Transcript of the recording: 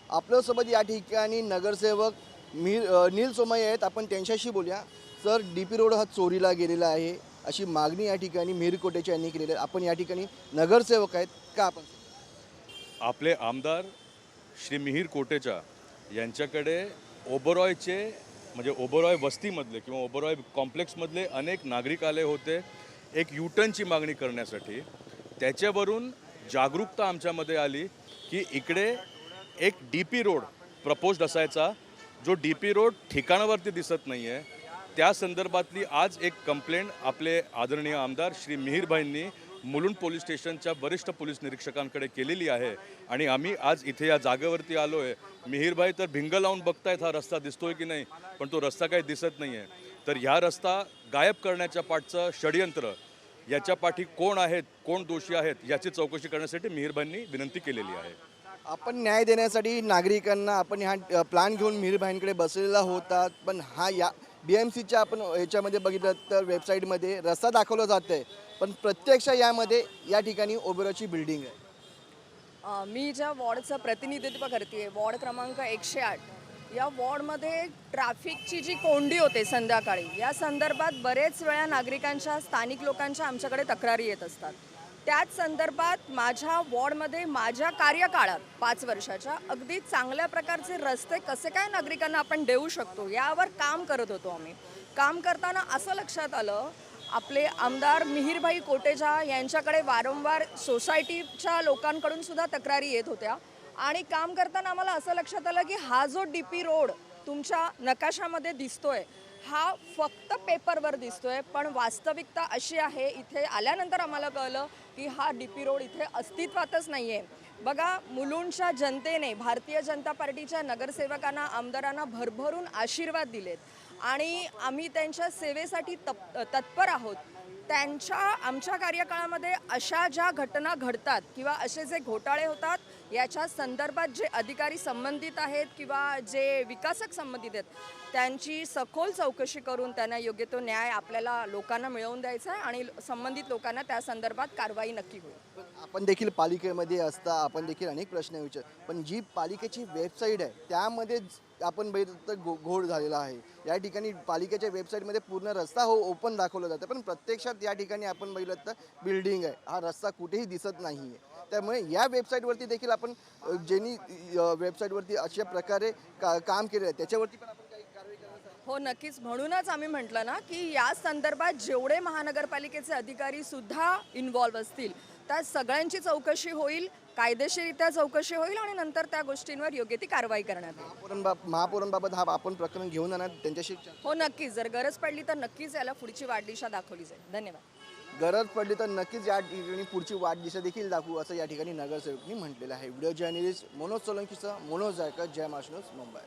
आपल्यासोबत या ठिकाणी नगरसेवक नील सोमय्या आहेत. आपण त्यांच्याशी बोलूया. Sir, DP. रोड हा चोरीला गेलेला आहे अशी मागणी या ठिकाणी मिहीर कोटेच्या यांनी केलेली आहे. आपण या ठिकाणी नगरसेवक आहेत का आपण? आपले आमदार श्री मिहीर कोटेचा यांच्याकडे ओबरॉयचे म्हणजे ओबरॉय वस्तीमधले किंवा ओबरॉय कॉम्प्लेक्समधले अनेक नागरिक आले होते एक यूटर्नची मागणी करण्यासाठी. त्याच्यावरून जागरूकता आमच्यामध्ये आली की इकडे एक डी.पी. रोड प्रपोज्ड असायचा, जो डी.पी. रोड ठिकाणावरती दिसत नाही आहे. त्या संदर्भातली आज एक कंप्लेंट आपले आदरणीय आमदार श्री मिहीरभाईंनी मुलुंड पोलीस स्टेशनच्या वरिष्ठ पोलीस निरीक्षकांकडे केलेली आहे. आणि आम्ही आज इथे या जागेवरती आलो आहे. मिहीरभाई तर भिंग लावून बघतायत हा रस्ता दिसतोय की नाही, पण तो रस्ता काही दिसत नाही आहे. तर ह्या रस्ता गायब करण्याच्या पाठचं षडयंत्र, याच्या पाठी कोण आहेत, कोण दोषी आहेत, याची चौकशी करण्यासाठी मिहीरभाईंनी विनंती केलेली आहे. आपण न्याय देण्यासाठी नागरिकांना आपण हा प्लॅन घेऊन मिहीरभाईंकडे बसलेला होता. पण हा या BMCच्या आपण याच्यामध्ये बघितलं तर वेबसाईटमध्ये रस्ता दाखवला जात आहे, पण प्रत्यक्ष यामध्ये या ठिकाणी ओबेरॉयची बिल्डिंग आहे. मी ज्या वॉर्डचं प्रतिनिधित्व करते, वॉर्ड क्रमांक 108, या वॉर्डमध्ये ट्रॅफिकची जी कोंडी होते संध्याकाळी, या संदर्भात बरेच वेळा नागरिकांच्या, स्थानिक लोकांच्या आमच्याकडे तक्रारी येत असतात. त्याच संदर्भात माझ्या वॉर्डमध्ये माझ्या कार्यकाळात 5 वर्षाच्या अगदी चांगल्या प्रकारचे रस्ते कसे काय नागरिकांना आपण देऊ शकतो यावर काम करत होतो आम्ही. काम करताना असं लक्षात आलं, आपले आमदार मिहीरभाई कोटेचा यांच्याकडे वारंवार सोसायटीच्या लोकांकडून सुद्धा तक्रारी येत होत्या. आणि काम करताना आम्हाला असं लक्षात आलं की हा जो डी.पी. रोड तुमच्या नकाशामध्ये दिसतोय, हा फक्त पेपरवर दिसतोय, पण वास्तविकता अशी आहे, इथे आल्यानंतर आम्हाला कळलं की हा डी.पी. रोड इथे अस्तित्वातच नाही आहे. बघा, मुलुंडच्या जनतेने भारतीय जनता पार्टीच्या नगरसेवकांना, आमदारांना भरभरून आशीर्वाद दिलेत आणि आम्ही त्यांच्या सेवेसाठी तत्पर आहोत. आमच्या कार्यकाळामध्ये अशा ज्या घटना घडतात किंवा असे जे घोटाळे होतात, याच्या संदर्भात जे अधिकारी संबंधित आहेत किंवा जे विकासक संबंधित आहेत, त्यांची सखोल चौकशी करून त्यांना योग्य तो न्याय आपल्याला लोकांना मिळवून द्यायचा आहे आणि संबंधित लोकांना त्या संदर्भात कारवाई नक्की होईल. आपण देखील पालिकेमध्ये असता, आपण देखील अनेक प्रश्न विचार, पण जी पालिकेची वेबसाईट आहे त्यामध्ये आपण बघितलं तर घोळ झालेला आहे. या ठिकाणी पालिकेच्या वेबसाईटमध्ये पूर्ण रस्ता ओपन दाखवला जातं, पण प्रत्यक्षात या ठिकाणी आपण बघितलं तर बिल्डिंग आहे, हा रस्ता कुठेही दिसत नाही आहे. त्यामुळे या वेबसाईटवरती देखील आपण ज्यांनी वेबसाईटवरती अशा प्रकारे काम केलं आहे त्याच्यावरती पण आपण काही कारवाई करणार. हो, नक्कीच. म्हणूनच आम्ही म्हटलं ना की या संदर्भात जेवढे महानगरपालिकेचे अधिकारी सुद्धा इन्व्हॉल्व असतील, त्या सगळ्यांची चौकशी होईल, कायदेशीररित्या चौकशी होईल आणि नंतर त्या गोष्टींवर योग्य ती कारवाई करण्यात येईल. महापौरांबाबत हा आपण प्रकरण घेऊन जाणार त्यांच्याशी. हो, नक्कीच. जर गरज पडली तर नक्कीच याला पुढची वाटदिशा दाखवली जाईल. धन्यवाद. गरज पडली तर नक्कीच या ठिकाणी पुढची वाटदिशा देखील दाखवू असं या ठिकाणी नगरसेवकांनी म्हटलेलं आहे. व्हिडिओ जर्नलिस्ट मनोज सोलंकीसह मनोज जायकर, जय महाराष्ट्र न्यूज, मुंबई.